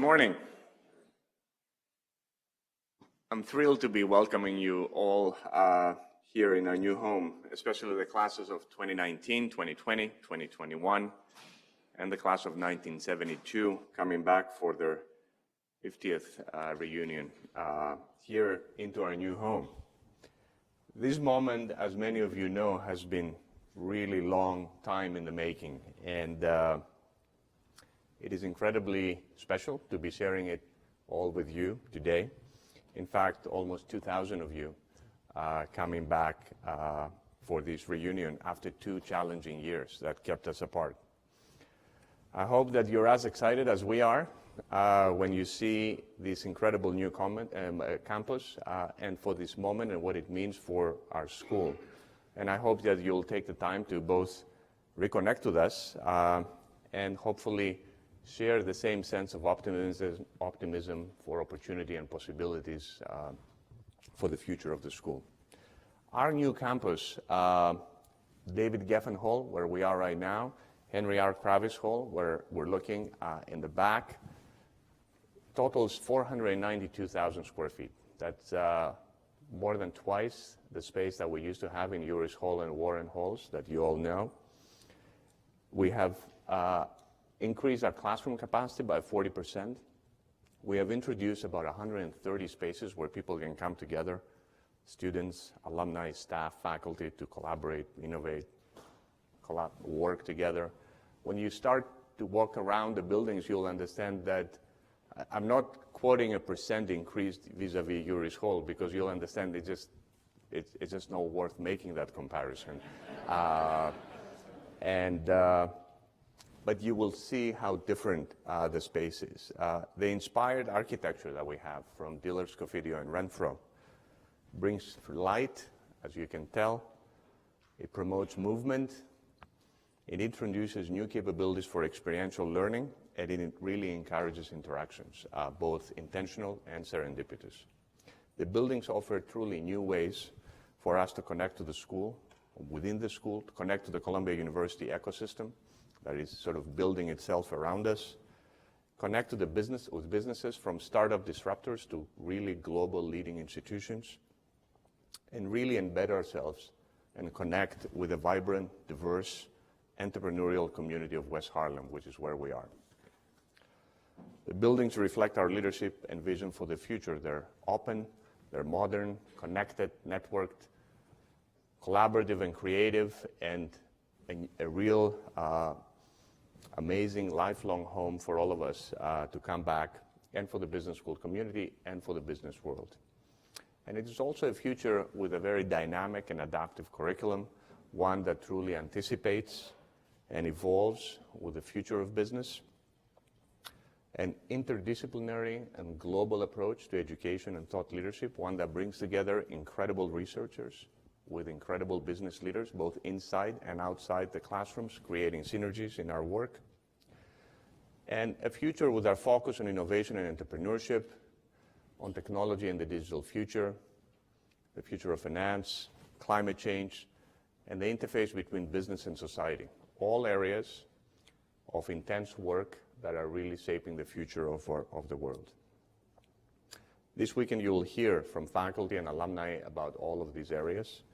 morning. I'm thrilled to be welcoming you all here in our new home, especially the classes of 2019, 2020, 2021, and the class of 1972 coming back for their 50th reunion here into our new home. This moment, as many of you know, has been really long time in the making, and it is incredibly special to be sharing it all with you today. In fact, almost 2,000 of you coming back for this reunion after 2 challenging years that kept us apart. I hope that you're as excited as we are when you see this incredible new campus and for this moment and what it means for our school. And I hope that you'll take the time to both reconnect with us and hopefully share the same sense of optimism for opportunity and possibilities for the future of the school. Our new campus, David Geffen Hall, where we are right now, Henry R. Kravis Hall, where we're looking in the back, totals 492,000 square feet. That's more than twice the space that we used to have in Uris Hall and Warren Halls that you all know. We have increased our classroom capacity by 40%. We have introduced about 130 spaces where people can come together, students, alumni, staff, faculty, to collaborate, innovate, work together. When you start to walk around the buildings, you'll understand that I'm not quoting a percent increase vis-a-vis Uris Hall, because you'll understand it's just not worth making that comparison. But you will see how different the space is. The inspired architecture that we have from Diller, Scofidio, and Renfro brings light, as you can tell. It promotes movement. It introduces new capabilities for experiential learning, and it really encourages interactions, both intentional and serendipitous. The buildings offer truly new ways for us to connect to the school, within the school, to connect to the Columbia University ecosystem that is sort of building itself around us, connect to the businesses from startup disruptors to really global leading institutions, and really embed ourselves and connect with a vibrant, diverse, entrepreneurial community of West Harlem, which is where we are. The buildings reflect our leadership and vision for the future. They're open, they're modern, connected, networked, collaborative and creative, and a real amazing lifelong home for all of us to come back, and for the business school community and for the business world. And it is also a future with a very dynamic and adaptive curriculum, one that truly anticipates and evolves with the future of business. An interdisciplinary and global approach to education and thought leadership, one that brings together incredible researchers with incredible business leaders, both inside and outside the classrooms, creating synergies in our work. And a future with our focus on innovation and entrepreneurship, on technology and the digital future, the future of finance, climate change, and the interface between business and society. All areas of intense work that are really shaping the future of the world. This weekend you will hear from faculty and alumni about all of these areas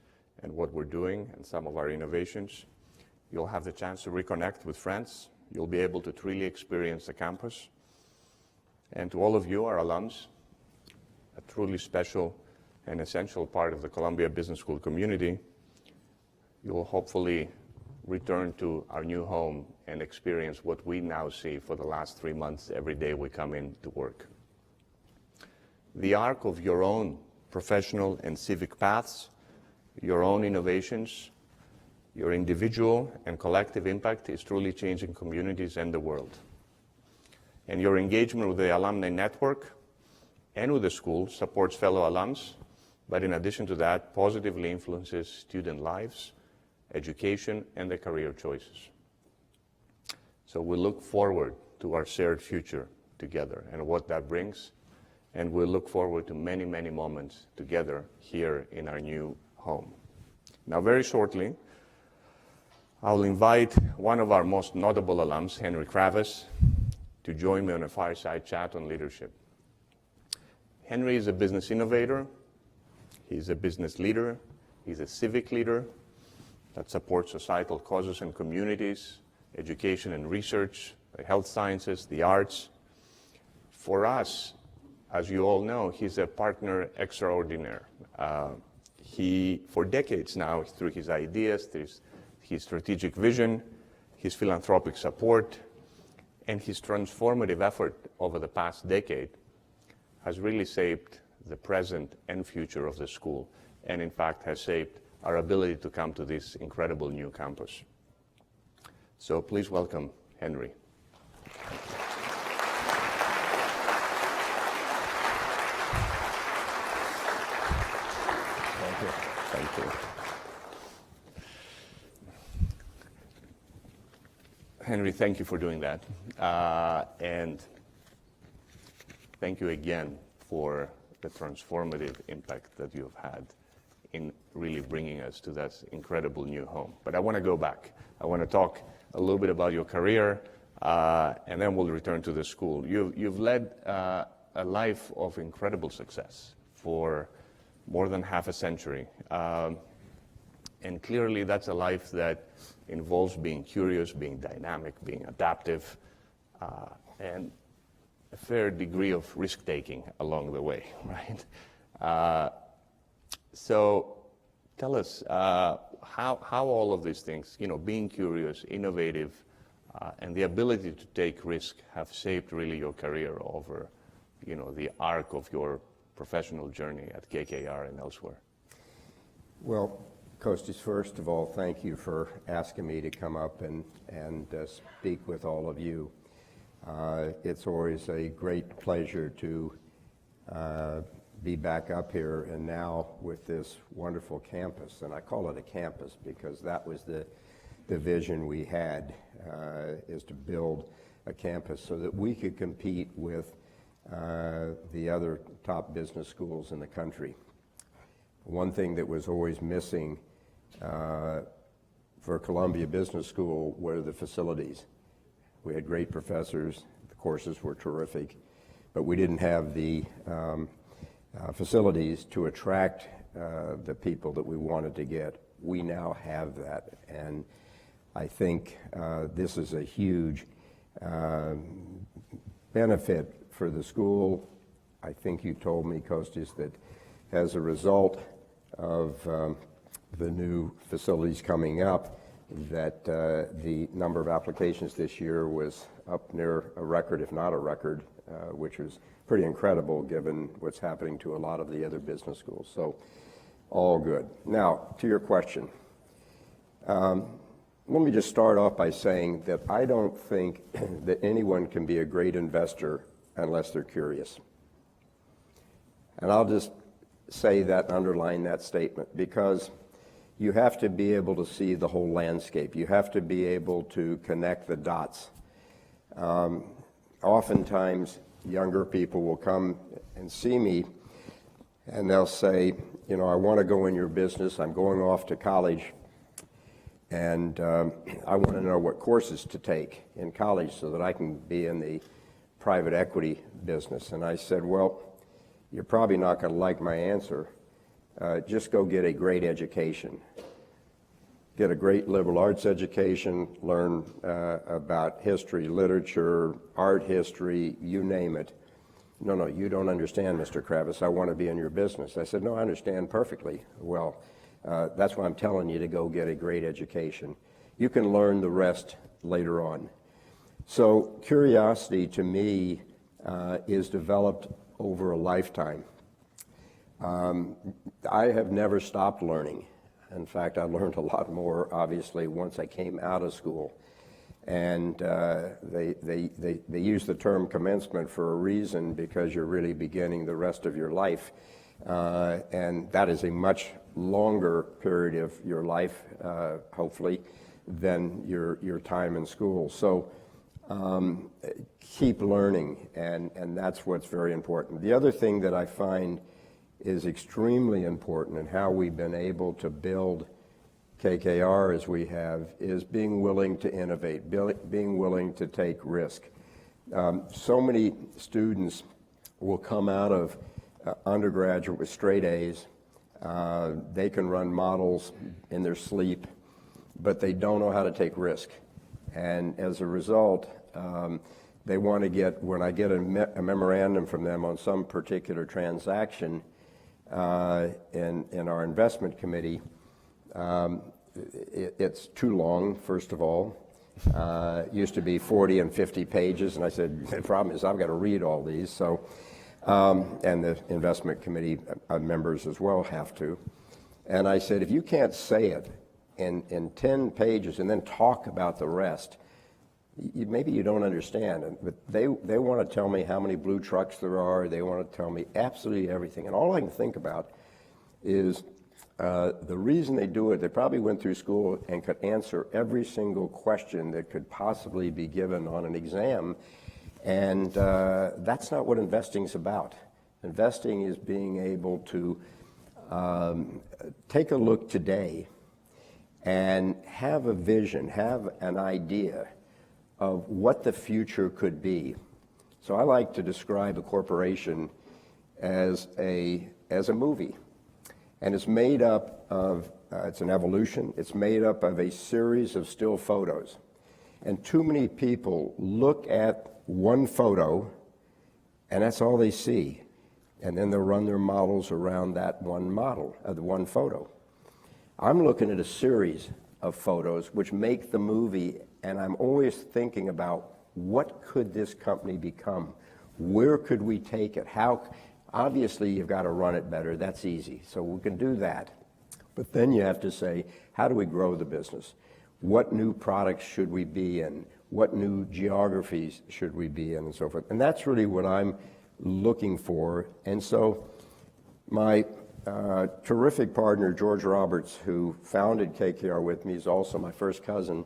and what we're doing and some of our innovations. You'll have the chance to reconnect with friends. You'll be able to truly experience the campus. And to all of you, our alums, a truly special and essential part of the Columbia Business School community, you will hopefully return to our new home and experience what we now see for the last 3 months every day we come in to work. The arc of your own professional and civic paths, your own innovations, your individual and collective impact is truly changing communities and the world. And your engagement with the alumni network and with the school supports fellow alums, but in addition to that, positively influences student lives, education, and their career choices. So we look forward to our shared future together and what that brings, and we look forward to many, many moments together here in our new home. Now, very shortly, I'll invite one of our most notable alums, Henry Kravis, to join me on a fireside chat on leadership. Henry is a business innovator. He's a business leader. He's a civic leader that supports societal causes and communities, education and research, the health sciences, the arts. For us, as you all know, he's a partner extraordinaire. He, for decades now, through his ideas, his strategic vision, his philanthropic support, and his transformative effort over the past decade, has really shaped the present and future of the school, and in fact has shaped our ability to come to this incredible new campus. So please welcome Henry. Thank you. Thank you. Henry, thank you for doing that. And thank you again for the transformative impact that you've had in really bringing us to that incredible new home. But I want to go back. I want to talk a little bit about your career, and then we'll return to the school. You've led a life of incredible success for more than half a century. And clearly that's a life that involves being curious, being dynamic, being adaptive, and a fair degree of risk-taking along the way, right? So tell us how all of these things, being curious, innovative, and the ability to take risk have shaped really your career over, the arc of your professional journey at KKR and elsewhere. Well, Costis, first of all, thank you for asking me to come up and speak with all of you. It's always a great pleasure to be back up here and now with this wonderful campus. And I call it a campus because that was the vision we had, is to build a campus so that we could compete with the other top business schools in the country. One thing that was always missing for Columbia Business School were the facilities. We had great professors, the courses were terrific, but we didn't have the facilities to attract the people that we wanted to get. We now have that, and I think this is a huge benefit for the school. I think you told me, Costis, that as a result of the new facilities coming up, that the number of applications this year was up near a record, if not a record, which was pretty incredible given what's happening to a lot of the other business schools. So all good. Now, to your question. Let me just start off by saying that I don't think that anyone can be a great investor unless they're curious. And I'll just say that and underline that statement, because you have to be able to see the whole landscape. You have to be able to connect the dots. Oftentimes, younger people will come and see me, and they'll say, I want to go in your business. I'm going off to college, and I want to know what courses to take in college so that I can be in the private equity business. And I said, well, you're probably not going to like my answer. Just go get a great education. Get a great liberal arts education, learn about history, literature, art history, you name it. No, you don't understand, Mr. Kravis. I want to be in your business. I said, no, I understand perfectly. Well, that's why I'm telling you to go get a great education. You can learn the rest later on. So curiosity to me is developed over a lifetime. I have never stopped learning. In fact, I learned a lot more, obviously, once I came out of school. And they use the term commencement for a reason, because you're really beginning the rest of your life. And that is a much longer period of your life, hopefully, than your time in school. So keep learning, and that's what's very important. The other thing that I find is extremely important in how we've been able to build KKR as we have is being willing to innovate, being willing to take risk. So many students will come out of undergraduate with straight A's. They can run models in their sleep, but they don't know how to take risk. And as a result, they want to get, when I get a memorandum from them on some particular transaction in our investment committee, it's too long, first of all. It used to be 40 and 50 pages, and I said, the problem is I've got to read all these. So, and the investment committee members as well have to. And I said, if you can't say it in 10 pages and then talk about the rest, maybe you don't understand. But they want to tell me how many blue trucks there are. They want to tell me absolutely everything. And all I can think about is the reason they do it, they probably went through school and could answer every single question that could possibly be given on an exam. And that's not what investing is about. Investing is being able to take a look today and have a vision, have an idea of what the future could be. So I like to describe a corporation as a movie. And it's made up of, it's an evolution, it's made up of a series of still photos. And too many people look at one photo, and that's all they see. And then they'll run their models around that one model, the one photo. I'm looking at a series of photos which make the movie, and I'm always thinking about what could this company become? Where could we take it? How? Obviously, you've got to run it better. That's easy. So we can do that. But then you have to say, how do we grow the business? What new products should we be in? What new geographies should we be in, and so forth? And that's really what I'm looking for. And so my terrific partner, George Roberts, who founded KKR with me, is also my first cousin.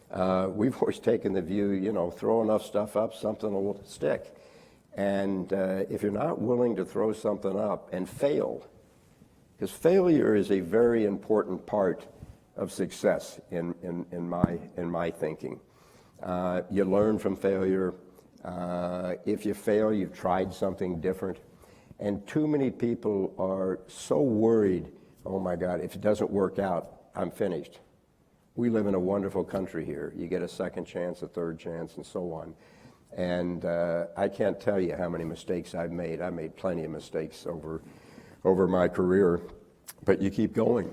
We've always taken the view, throw enough stuff up, something will stick. And if you're not willing to throw something up and fail, because failure is a very important part of success in my thinking. You learn from failure. If you fail, you've tried something different. And too many people are so worried, oh my God, if it doesn't work out, I'm finished. We live in a wonderful country here. You get a second chance, a third chance, and so on. And I can't tell you how many mistakes I've made. I made plenty of mistakes over my career, but you keep going.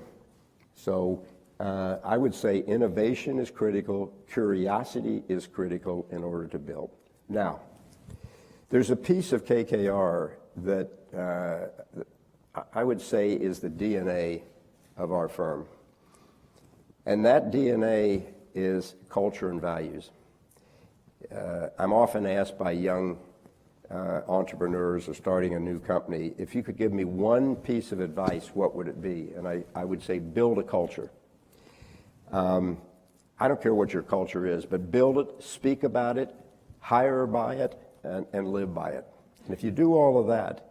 So I would say innovation is critical, curiosity is critical in order to build. Now, there's a piece of KKR that I would say is the DNA of our firm. And that DNA is culture and values. I'm often asked by young entrepreneurs or starting a new company, if you could give me one piece of advice, what would it be? And I would say build a culture. I don't care what your culture is, but build it, speak about it, hire by it, and live by it. And if you do all of that,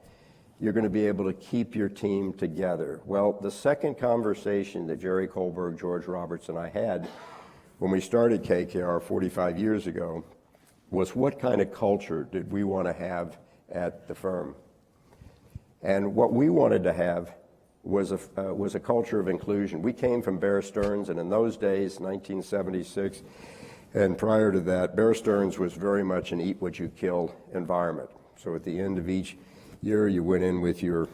you're going to be able to keep your team together. Well, the second conversation that Jerry Kohlberg, George Roberts, and I had when we started KKR 45 years ago was what kind of culture did we want to have at the firm? And what we wanted to have was a culture of inclusion. We came from Bear Stearns, and in those days, 1976, and prior to that, Bear Stearns was very much an eat what you kill environment. So at the end of each year, you went in with your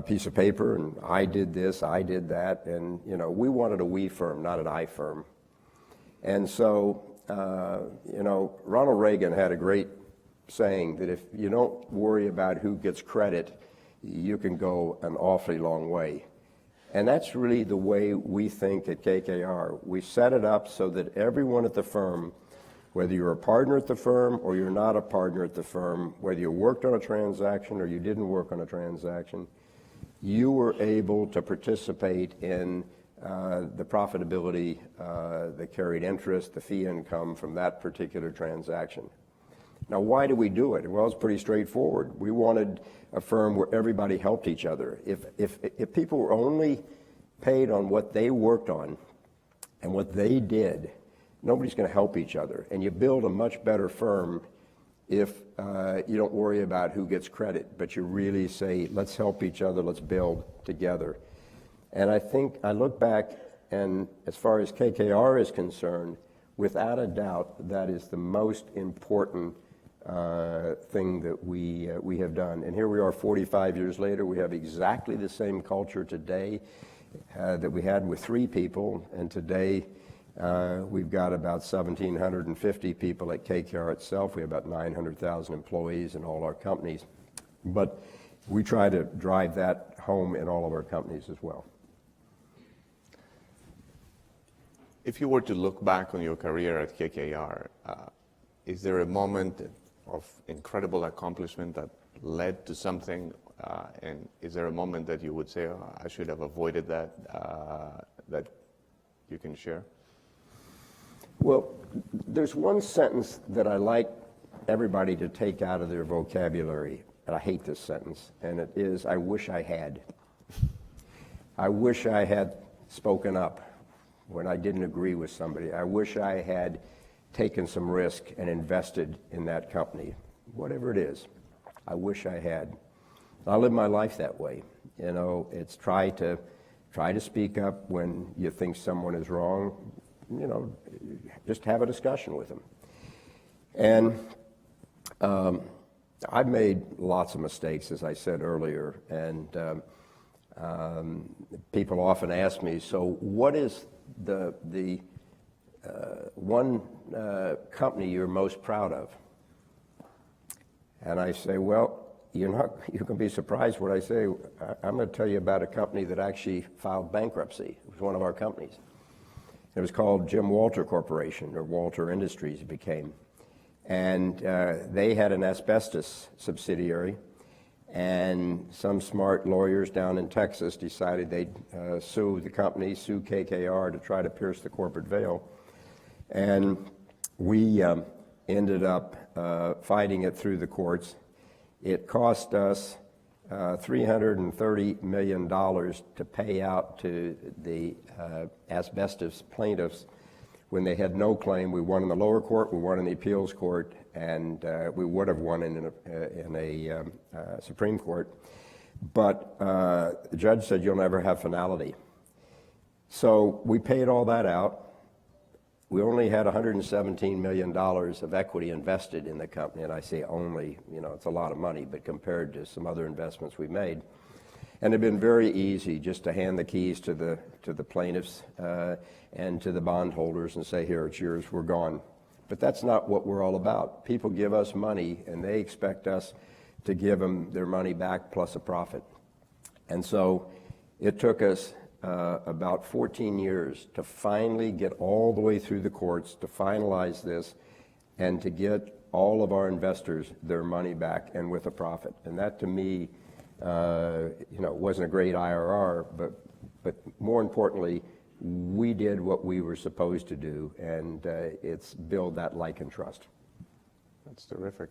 piece of paper, and I did this, I did that, and we wanted a we firm, not an I firm. And so, Ronald Reagan had a great saying that if you don't worry about who gets credit, you can go an awfully long way. And that's really the way we think at KKR. We set it up so that everyone at the firm, whether you're a partner at the firm or you're not a partner at the firm, whether you worked on a transaction or you didn't work on a transaction, you were able to participate in the profitability, the carried interest, the fee income from that particular transaction. Now, why do we do it? Well, it's pretty straightforward. We wanted a firm where everybody helped each other. If people were only paid on what they worked on and what they did, nobody's going to help each other. And you build a much better firm if you don't worry about who gets credit, but you really say, let's help each other, let's build together. And I think I look back, and as far as KKR is concerned, without a doubt, that is the most important thing that we have done. And here we are 45 years later, we have exactly the same culture today that we had with 3 people, and today we've got about 1,750 people at KKR itself. We have about 900,000 employees in all our companies. But we try to drive that home in all of our companies as well. If you were to look back on your career at KKR, is there a moment of incredible accomplishment that led to something? And is there a moment that you would say, oh, I should have avoided that, that you can share? Well, there's one sentence that I like everybody to take out of their vocabulary, and I hate this sentence, and it is, I wish I had. I wish I had spoken up when I didn't agree with somebody. I wish I had taken some risk and invested in that company, whatever it is. I wish I had. I live my life that way. You know, it's try to speak up when you think someone is wrong. You know, just have a discussion with them. And I've made lots of mistakes, as I said earlier, and people often ask me, so what is the one company you're most proud of? And I say, well, you can be surprised what I say. I'm going to tell you about a company that actually filed bankruptcy. It was one of our companies. It was called Jim Walter Corporation, or Walter Industries it became. And they had an asbestos subsidiary, and some smart lawyers down in Texas decided they'd sue the company, sue KKR to try to pierce the corporate veil. And we ended up fighting it through the courts. It cost us $330 million to pay out to the asbestos plaintiffs when they had no claim. We won in the lower court, we won in the appeals court, and we would have won in a Supreme Court. But the judge said, you'll never have finality. So we paid all that out. We only had $117 million of equity invested in the company, and I say only, you know, it's a lot of money, but compared to some other investments we made. And it'd been very easy just to hand the keys to the plaintiffs and to the bondholders and say, here, it's yours, we're gone. But that's not what we're all about. People give us money, and they expect us to give them their money back plus a profit. And so it took us about 14 years to finally get all the way through the courts to finalize this and to get all of our investors their money back and with a profit. And that to me, wasn't a great IRR, but more importantly, we did what we were supposed to do, and it's build that like and trust. That's terrific.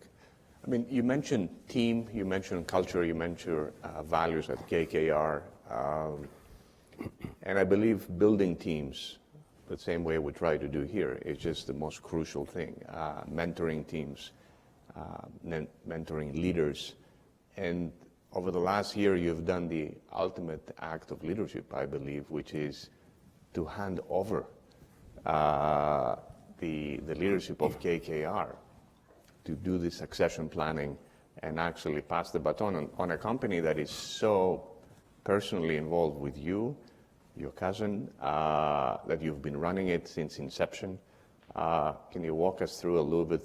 I mean, you mentioned team, you mentioned culture, you mentioned values at KKR. And I believe building teams, the same way we try to do here, is just the most crucial thing. Mentoring teams, mentoring leaders. And over the last year, you've done the ultimate act of leadership, I believe, which is to hand over the leadership of KKR to do the succession planning and actually pass the baton on a company that is so personally involved with you, your cousin, that you've been running it since inception. Can you walk us through a little bit,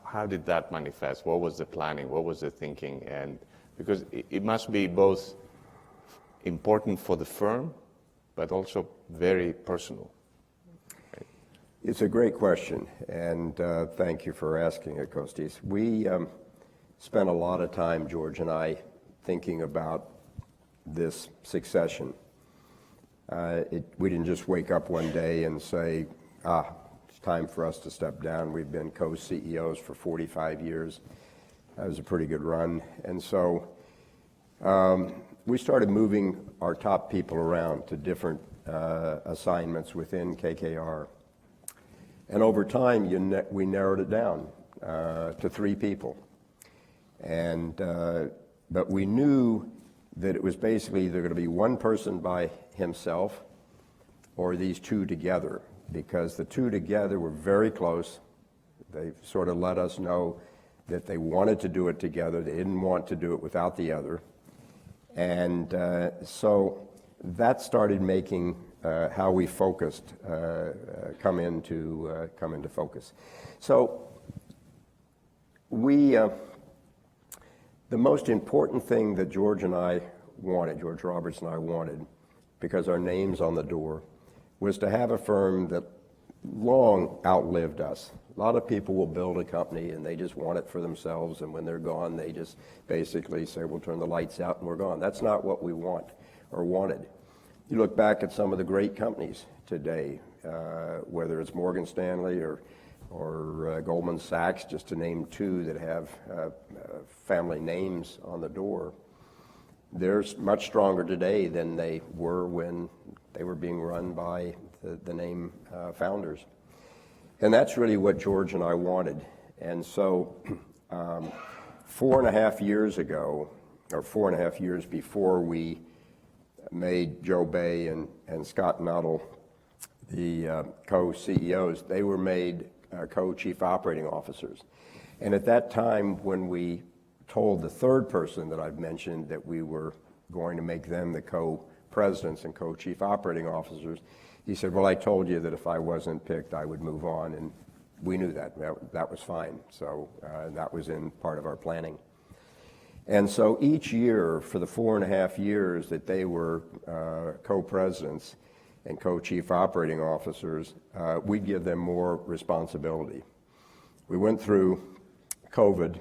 how did that manifest? What was the planning? What was the thinking? And because it must be both important for the firm, but also very personal. Right? It's a great question, and thank you for asking it, Costis. We spent a lot of time, George and I, thinking about this succession. We didn't just wake up one day and say, it's time for us to step down. We've been co-CEOs for 45 years. That was a pretty good run. And so we started moving our top people around to different assignments within KKR. And over time, we narrowed it down to 3 people. And but we knew that it was basically either going to be one person by himself or these 2 together, because the 2 together were very close. They sort of let us know that they wanted to do it together. They didn't want to do it without the other. And so that started making how we focused come into focus. So we the most important thing that George Roberts and I wanted, because our name's on the door, was to have a firm that long outlived us. A lot of people will build a company and they just want it for themselves, and when they're gone, they just basically say, we'll turn the lights out and we're gone. That's not what we want or wanted. You look back at some of the great companies today, whether it's Morgan Stanley or Goldman Sachs, just to name 2 that have family names on the door. They're much stronger today than they were when they were being run by the name founders. And that's really what George and I wanted. And so 4.5 years ago, or 4.5 years before we made Joe Bay and Scott Nuttall the co-CEOs, they were made co-chief operating officers. And at that time, when we told the 3rd person that I've mentioned that we were going to make them the co-presidents and co-chief operating officers, he said, well, I told you that if I wasn't picked, I would move on. And we knew that. That was fine. So that was in part of our planning. And so each year, for the 4.5 years that they were co-presidents and co-chief operating officers, we'd give them more responsibility. We went through COVID,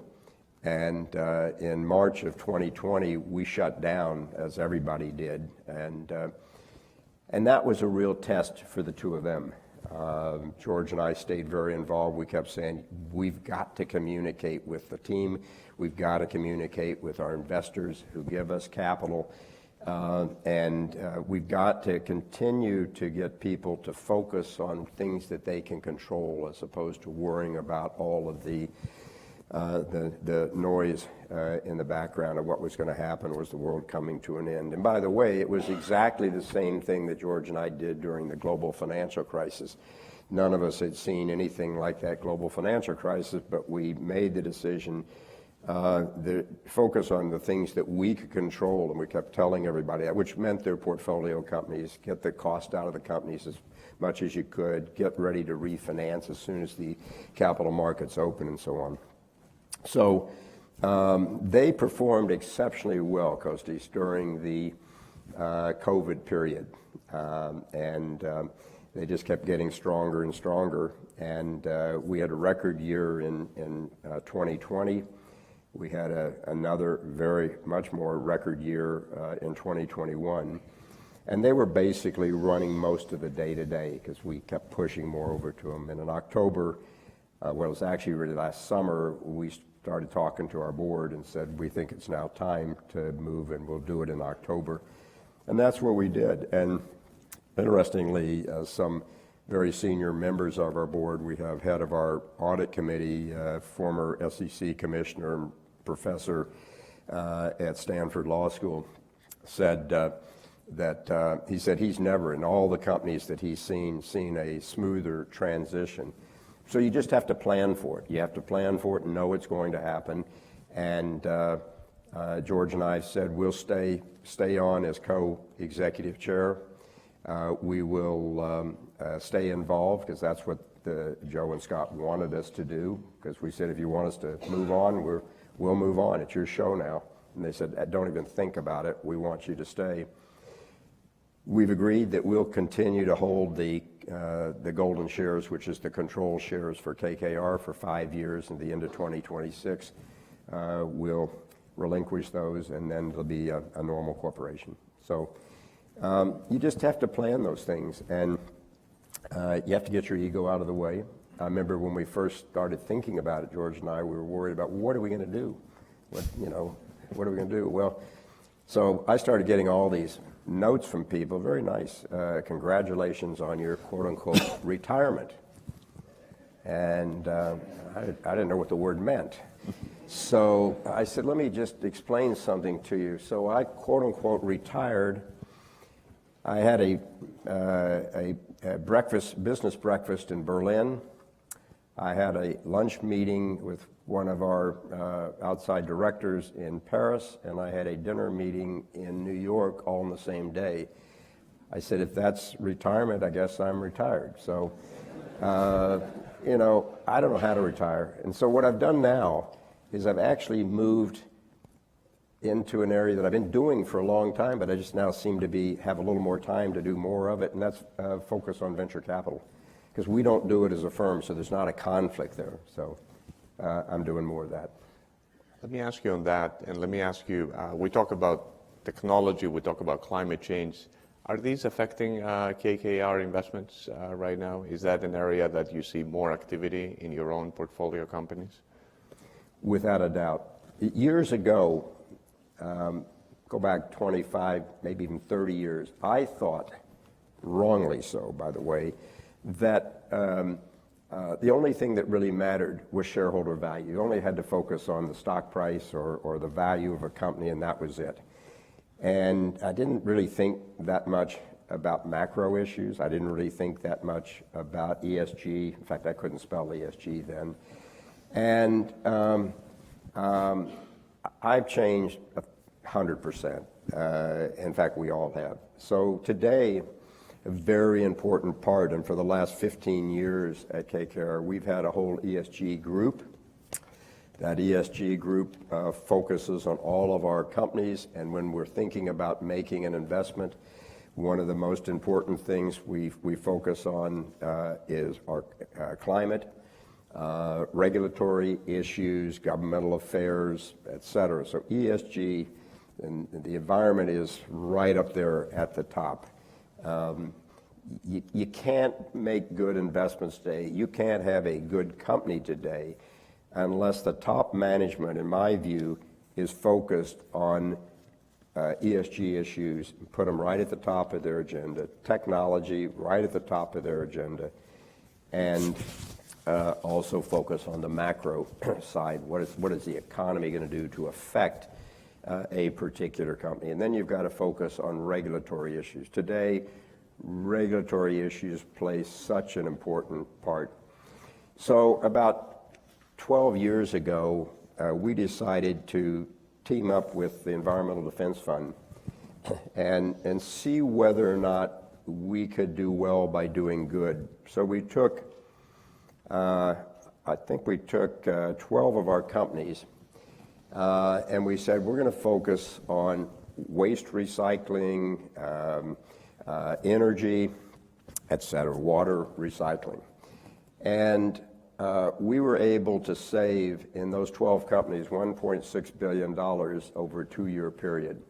and in March of 2020, we shut down, as everybody did, and that was a real test for the 2 of them. George and I stayed very involved. We kept saying, we've got to communicate with the team. We've got to communicate with our investors who give us capital. And we've got to continue to get people to focus on things that they can control, as opposed to worrying about all of the noise in the background of what was going to happen. Was the world coming to an end? And by the way, it was exactly the same thing that George and I did during the global financial crisis. None of us had seen anything like that global financial crisis, but we made the decision to focus on the things that we could control, and we kept telling everybody that, which meant their portfolio companies, get the cost out of the companies as much as you could, get ready to refinance as soon as the capital markets open, and so on. So they performed exceptionally well, Costis, during the COVID period. And they just kept getting stronger and stronger. And we had a record year in 2020. We had another very much more record year in 2021. And they were basically running most of the day-to-day because we kept pushing more over to them. And in October, well, it was actually really last summer, we started talking to our board and said, we think it's now time to move, and we'll do it in October. And that's what we did. And interestingly, some very senior members of our board, we have head of our audit committee, former SEC commissioner and professor at Stanford Law School, said that he said he's never, in all the companies that he's seen a smoother transition. So you just have to plan for it. You have to plan for it and know it's going to happen. And George and I said we'll stay on as co-executive chair. We will stay involved because that's what Joe and Scott wanted us to do. Because we said if you want us to move on, we'll move on. It's your show now. And they said, don't even think about it. We want you to stay. We've agreed that we'll continue to hold the golden shares, which is the control shares for KKR, for 5 years. And the end of 2026, we'll relinquish those, and then it'll be a normal corporation. So you just have to plan those things, and you have to get your ego out of the way. I remember when we first started thinking about it, George and I, we were worried about, what are we going to do? What are we going to do? Well, so I started getting all these notes from people, very nice, congratulations on your quote-unquote retirement. And I didn't know what the word meant. So I said, let me just explain something to you. So I, quote unquote, retired. I had a business breakfast in Berlin. I had a lunch meeting with one of our outside directors in Paris, and I had a dinner meeting in New York all in the same day. I said, if that's retirement, I guess I'm retired. So, you know, I don't know how to retire. And so what I've done now is I've actually moved into an area that I've been doing for a long time, but I just now seem to have a little more time to do more of it, and that's focus on venture capital. Because we don't do it as a firm, so there's not a conflict there. So I'm doing more of that. Let me ask you on that, and let me ask you, we talk about technology, we talk about climate change. Are these affecting KKR investments right now? Is that an area that you see more activity in your own portfolio companies? Without a doubt. Years ago, go back 25, maybe even 30 years, I thought, wrongly so, by the way, that the only thing that really mattered was shareholder value. You only had to focus on the stock price or the value of a company, and that was it. And I didn't really think that much about macro issues. I didn't really think that much about ESG. In fact, I couldn't spell ESG then. And I've changed 100%. In fact, we all have. So today, a very important part, and for the last 15 years at KKR, we've had a whole ESG group. That ESG group focuses on all of our companies, and when we're thinking about making an investment, one of the most important things we focus on is our climate, regulatory issues, governmental affairs, et cetera. So ESG and the environment is right up there at the top. You can't make good investments today. You can't have a good company today unless the top management, in my view, is focused on ESG issues, put them right at the top of their agenda, technology right at the top of their agenda, and also focus on the macro side. What is the economy going to do to affect a particular company? And then you've got to focus on regulatory issues. Today, regulatory issues play such an important part. So about 12 years ago, we decided to team up with the Environmental Defense Fund and see whether or not we could do well by doing good. So we took, I think we took 12 of our companies, and we said we're going to focus on waste recycling, energy, et cetera, water recycling. And we were able to save in those 12 companies $1.6 billion over a 2-year period.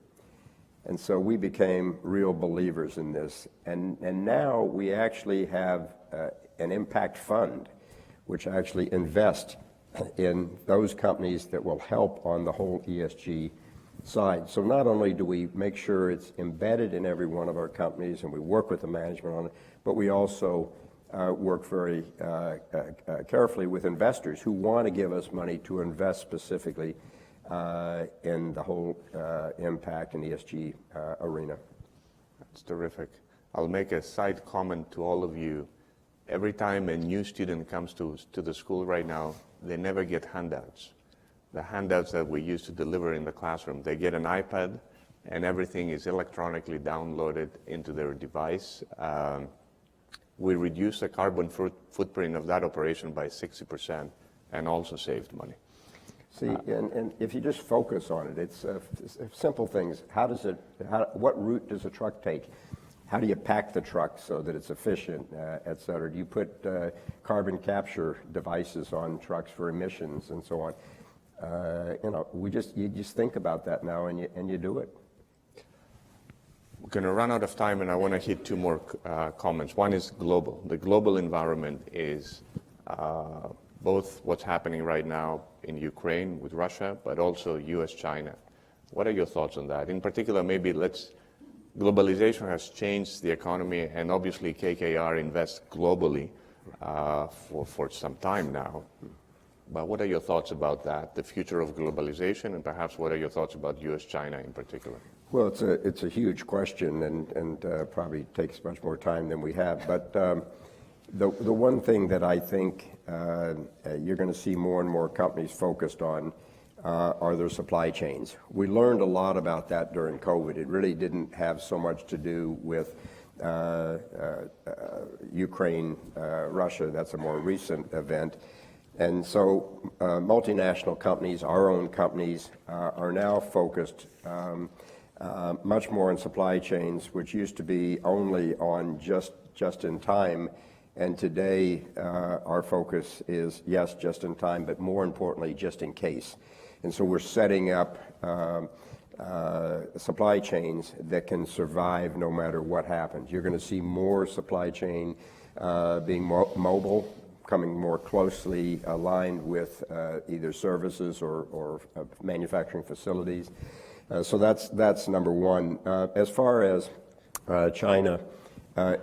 And so we became real believers in this. And now we actually have an impact fund, which actually invests in those companies that will help on the whole ESG side. So not only do we make sure it's embedded in every one of our companies and we work with the management on it, but we also work very carefully with investors who want to give us money to invest specifically in the whole impact and ESG arena. That's terrific. I'll make a side comment to all of you. Every time a new student comes to the school right now, they never get handouts. The handouts that we used to deliver in the classroom, they get an iPad and everything is electronically downloaded into their device. We reduced the carbon footprint of that operation by 60% and also saved money. See, and if you just focus on it, it's simple things. What route does a truck take? How do you pack the truck so that it's efficient, et cetera? Do you put carbon capture devices on trucks for emissions and so on? You just think about that now and you do it. We're going to run out of time, and I want to hit two more comments. One is global. The global environment is both what's happening right now in Ukraine with Russia, but also U.S.-China. What are your thoughts on that? In particular, globalization has changed the economy, and obviously KKR invests globally. for some time now. But what are your thoughts about that, the future of globalization, and perhaps what are your thoughts about U.S.-China in particular? Well, it's a huge question, and probably takes much more time than we have. But the one thing that I think you're going to see more and more companies focused on are their supply chains. We learned a lot about that during COVID. It really didn't have so much to do with Ukraine, Russia. That's a more recent event. And so multinational companies, our own companies, are now focused much more on supply chains, which used to be only on just in time. And today, our focus is, yes, just in time, but more importantly, just in case. And so we're setting up supply chains that can survive no matter what happens. You're going to see more supply chain being mobile, coming more closely aligned with either services or manufacturing facilities. So that's number one. As far as China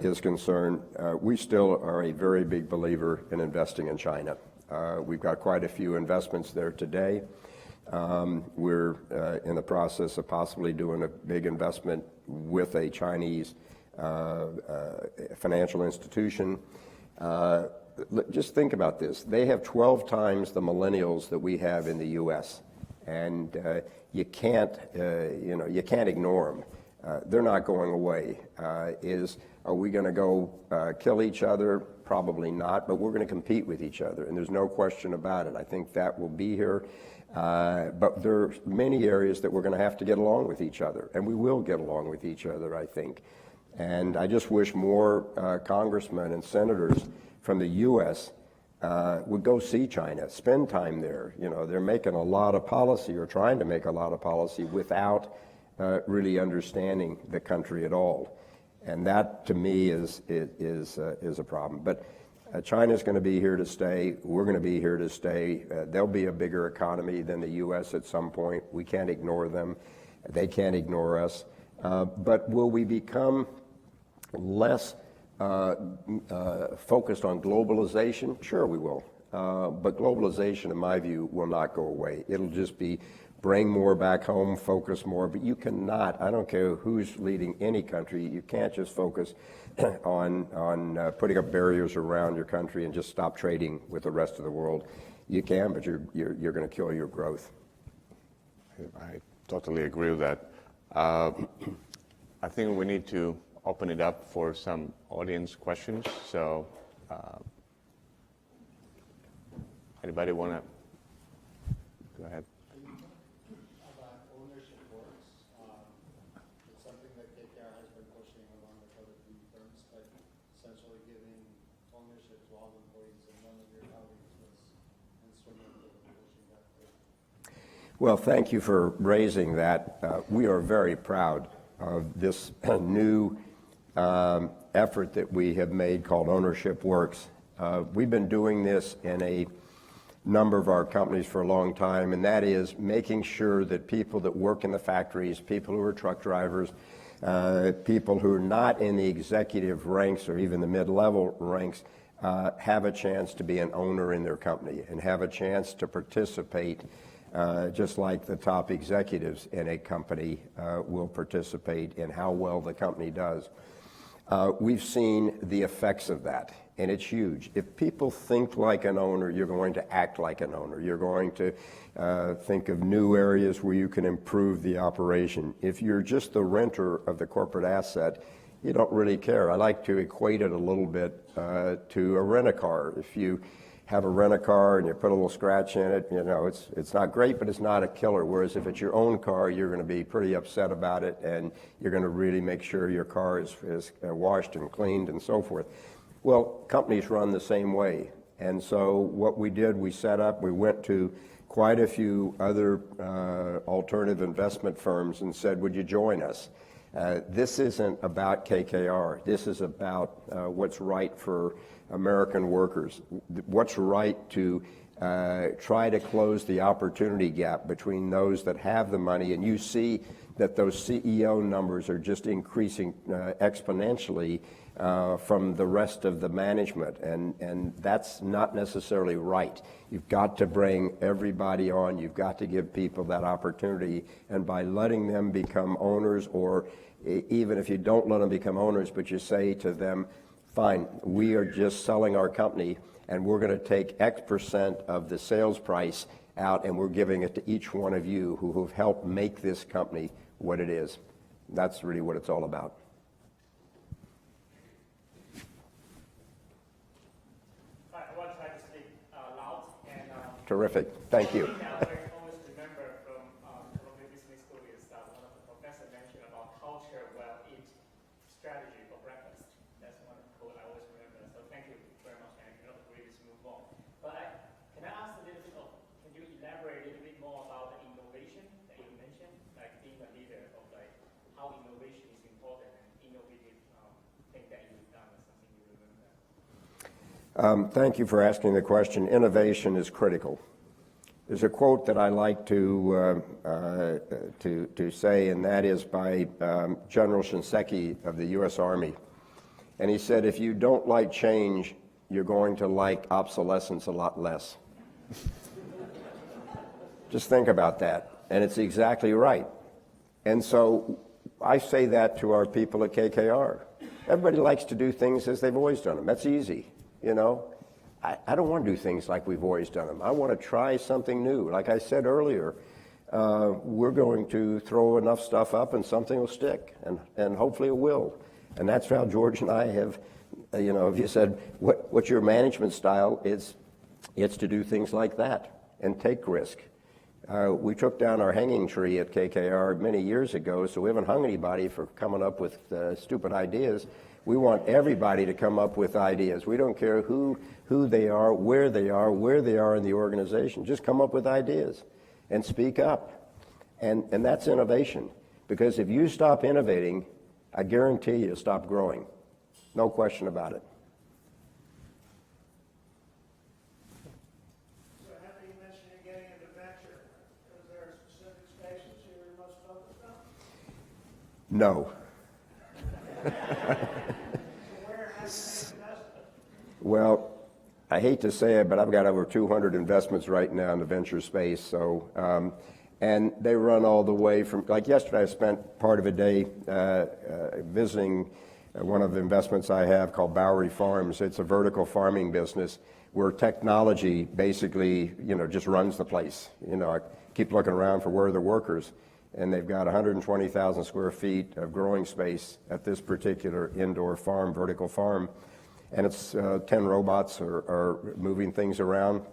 is concerned, we still are a very big believer in investing in China. We've got quite a few investments there today. We're in the process of possibly doing a big investment with a Chinese financial institution. Just think about this. They have 12 times the millennials that we have in the U.S., and you can't ignore them. They're not going away. Are we going to go kill each other? Probably not, but we're going to compete with each other, and there's no question about it. I think that will be here. But there are many areas that we're going to have to get along with each other, and we will get along with each other, I think. And I just wish more congressmen and senators from the U.S. Would go see China, spend time there. You know, they're making a lot of policy, or trying to make a lot of policy, without really understanding the country at all. And that, to me, is a problem. But China's going to be here to stay. We're going to be here to stay. They'll be a bigger economy than the U.S. at some point. We can't ignore them. They can't ignore us. But will we become less focused on globalization? Sure, we will. But globalization, in my view, will not go away. It'll just be bring more back home, focus more. But you cannot, I don't care who's leading any country, you can't just focus on putting up barriers around your country and just stop trading with the rest of the world. You can, but you're going to kill your growth. I totally agree with that. I think we need to open it up for some audience questions. So, anybody want to go ahead? About ownership works. It's something that KKR has been pushing along with other PE firms, but essentially giving ownership to all employees, and one of your colleagues was instrumental in pushing that through. Well, thank you for raising that. We are very proud of this new effort that we have made called Ownership Works. We've been doing this in a number of our companies for a long time, and that is making sure that people that work in the factories, people who are truck drivers, people who are not in the executive ranks or even the mid-level ranks, have a chance to be an owner in their company and have a chance to participate just like the top executives in a company will participate in how well the company does. We've seen the effects of that, and it's huge. If people think like an owner, you're going to act like an owner. You're going to think of new areas where you can improve the operation. If you're just the renter of the corporate asset, you don't really care. I like to equate it a little bit to a rent-a-car. If you have a rent-a-car and you put a little scratch in it, you know, it's not great, but it's not a killer. Whereas if it's your own car, you're going to be pretty upset about it, and you're going to really make sure your car is washed and cleaned and so forth. Well, companies run the same way. And so what we did, we went to quite a few other alternative investment firms and said, would you join us? This isn't about KKR. This is about what's right for American workers. What's right to try to close the opportunity gap between those that have the money, and you see that those CEO numbers are just increasing exponentially from the rest of the management, and that's not necessarily right. You've got to bring everybody on. You've got to give people that opportunity, and by letting them become owners, or even if you don't let them become owners, but you say to them, fine, we are just selling our company, and we're going to take X percent of the sales price out, and we're giving it to each one of you who have helped make this company what it is. That's really what it's all about. I want to try to speak loud and Terrific. Thank you. I always remember from Columbia Business School is one of the professors mentioned about culture will eat strategy for breakfast. That's one quote I always remember. So thank you very much, and I cannot agree with move on. But can I ask a little bit of, can you elaborate a little bit more about the innovation that you mentioned, like being a leader of like how innovation is important and innovative thing that you've done or something you remember? Thank you for asking the question. Innovation is critical. There's a quote that I like to say, and that is by General Shinseki of the U.S. Army. And he said, if you don't like change, you're going to like obsolescence a lot less. Just think about that. And it's exactly right. And so I say that to our people at KKR. Everybody likes to do things as they've always done them. That's easy, you know. I don't want to do things like we've always done them. I want to try something new. Like I said earlier, we're going to throw enough stuff up and something will stick, and hopefully it will. And that's how George and I have, you know, if you said, what's your management style? It's to do things like that and take risk. We took down our hanging tree at KKR many years ago, so we haven't hung anybody for coming up with stupid ideas. We want everybody to come up with ideas. We don't care who they are, where they are in the organization. Just come up with ideas and speak up. And that's innovation. Because if you stop innovating, I guarantee you'll stop growing. No question about it. So after you mentioned you're getting into venture, is there a specific spaces you're most focused on? No. Well, I hate to say it, but I've got over 200 investments right now in the venture space. So, and they run all the way from, like yesterday I spent part of a day visiting one of the investments I have called Bowery Farms. It's a vertical farming business where technology basically, you know, just runs the place. You know, I keep looking around for where are the workers, and they've got 120,000 square feet of growing space at this particular indoor farm, vertical farm. And it's 10 robots are moving things around.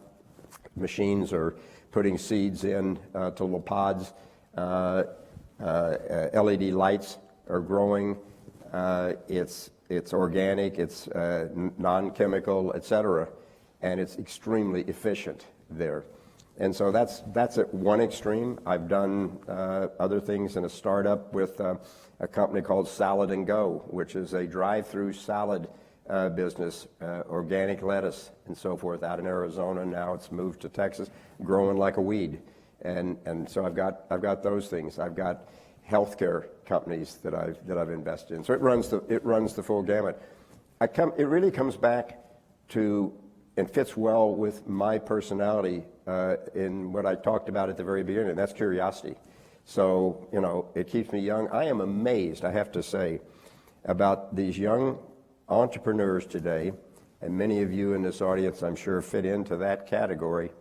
Machines are putting seeds in to little pods. LED lights are growing. It's organic, it's non-chemical, etc. And it's extremely efficient there. And so that's at one extreme. I've done other things in a startup with a company called Salad and Go, which is a drive-through salad business, organic lettuce and so forth, out in Arizona. Now it's moved to Texas, growing like a weed. And so I've got those things. I've got healthcare companies that I've invested in. So it runs the full gamut. It really comes back to and fits well with my personality in what I talked about at the very beginning. That's curiosity. So, you know, it keeps me young. I am amazed, I have to say, about these young entrepreneurs today, and many of you in this audience, I'm sure, fit into that category.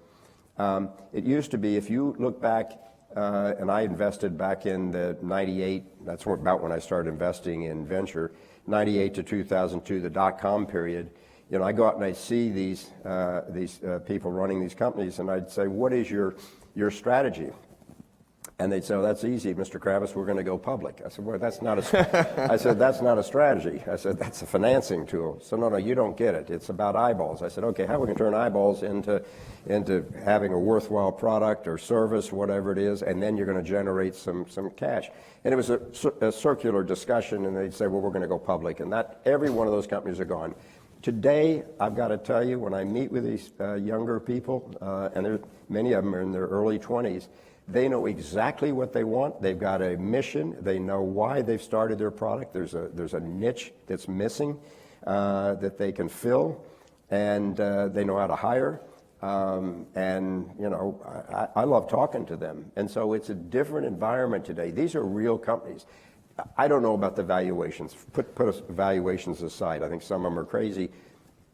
It used to be, if you look back, and I invested back in the 98, that's about when I started investing in venture, 98 to 2002, the dot-com period. You know, I go out and I see these people running these companies, and I'd say, what is your strategy? And they'd say, oh, that's easy, Mr. Kravis, we're going to go public. I said, well, that's not that's not a strategy. I said, that's a financing tool. So no, you don't get it. It's about eyeballs. I said, okay, how are we going to turn eyeballs into having a worthwhile product or service, whatever it is, and then you're going to generate some cash. And it was a circular discussion, and they'd say, well, we're going to go public. And that every one of those companies are gone. Today, I've got to tell you, when I meet with these younger people, and many of them are in their early 20s, they know exactly what they want. They've got a mission. They know why they've started their product. There's a niche that's missing that they can fill, and they know how to hire. And, you know, I love talking to them. And so it's a different environment today. These are real companies. I don't know about the valuations. Put valuations aside. I think some of them are crazy,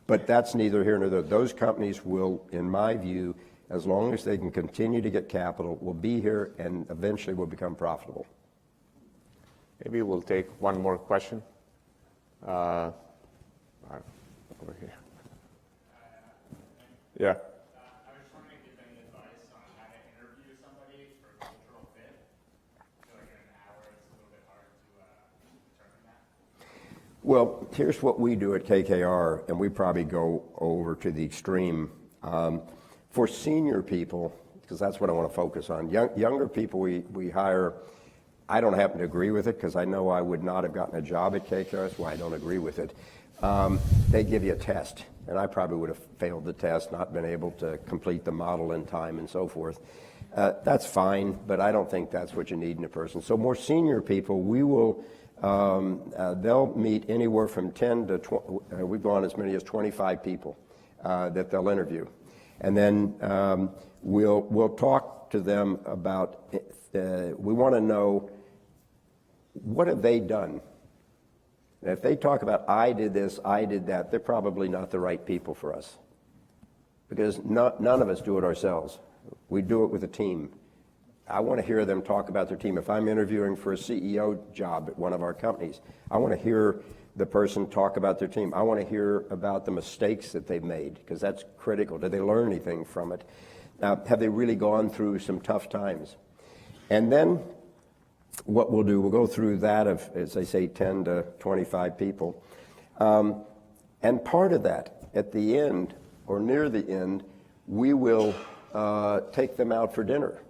but that's neither here nor there. Those companies will, in my view, as long as they can continue to get capital, will be here and eventually will become profitable. Maybe we'll take one more question. Over here. Yeah. I was wondering if you have any advice on how to interview somebody for cultural fit. I feel like in an hour it's a little bit hard to determine that. Well, here's what we do at KKR, and we probably go over to the extreme. For senior people, because that's what I want to focus on, younger people we hire, I don't happen to agree with it because I know I would not have gotten a job at KKR. That's why I don't agree with it. They give you a test, and I probably would have failed the test, not been able to complete the model in time and so forth. That's fine, but I don't think that's what you need in a person. So more senior people, we will, they'll meet anywhere from 10 to 20, we've gone as many as 25 people that they'll interview. And then we'll talk to them about, we want to know, what have they done? And if they talk about, I did this, I did that, they're probably not the right people for us. Because none of us do it ourselves. We do it with a team. I want to hear them talk about their team. If I'm interviewing for a CEO job at one of our companies, I want to hear the person talk about their team. I want to hear about the mistakes that they've made, because that's critical. Did they learn anything from it? Have they really gone through some tough times? And then what we'll do, we'll go through that of, as I say, 10 to 25 people. And part of that, at the end, or near the end, we will take them out for dinner.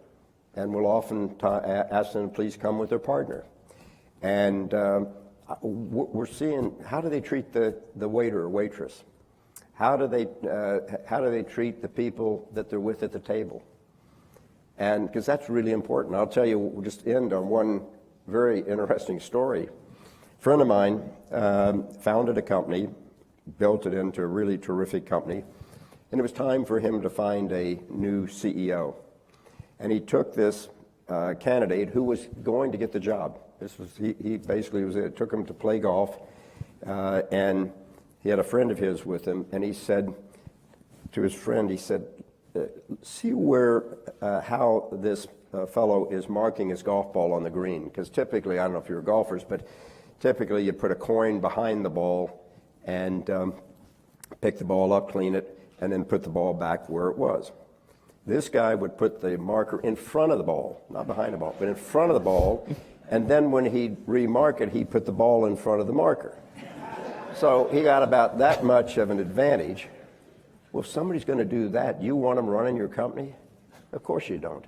And we'll often ask them to please come with their partner. And we're seeing, how do they treat the waiter or waitress? How do they treat the people that they're with at the table? And because that's really important. I'll tell you, we'll just end on one very interesting story. A friend of mine founded a company, built it into a really terrific company, and it was time for him to find a new CEO. And he took this candidate who was going to get the job. He basically was it. Took him to play golf, and he had a friend of his with him, and he said to his friend, he said, see where, how this fellow is marking his golf ball on the green. Because typically, I don't know if you're golfers, but typically you put a coin behind the ball and pick the ball up, clean it, and then put the ball back where it was. This guy would put the marker in front of the ball, not behind the ball, but in front of the ball, and then when he'd remark it, he'd put the ball in front of the marker. So he got about that much of an advantage. Well, if somebody's going to do that, you want them running your company? Of course you don't.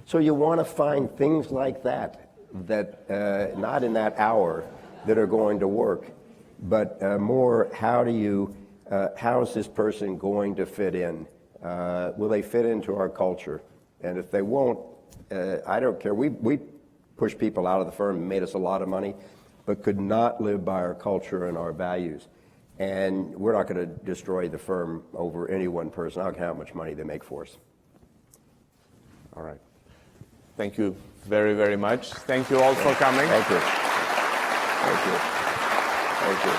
So you want to find things like that, not in that hour, that are going to work, but more, how is this person going to fit in? Will they fit into our culture? And if they won't, I don't care. We push people out of the firm, made us a lot of money, but could not live by our culture and our values. And we're not going to destroy the firm over any one person. I don't care how much money they make for us. All right. Thank you very, very much. Thank you all for coming. Thank you. Thank you. Thank you.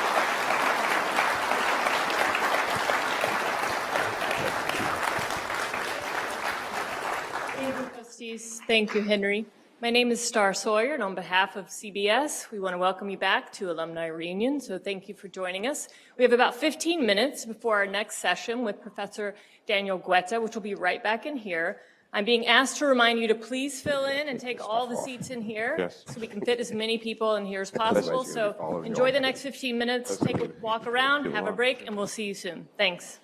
Costis. Thank you, Henry. My name is Star Sawyer, and on behalf of CBS, we want to welcome you back to Alumni Reunion, so thank you for joining us. We have about 15 minutes before our next session with Professor Daniel Guetta, which will be right back in here. I'm being asked to remind you to please fill in and take all the seats in here so we can fit as many people in here as possible. So enjoy the next 15 minutes, take a walk around, have a break, and we'll see you soon. Thanks.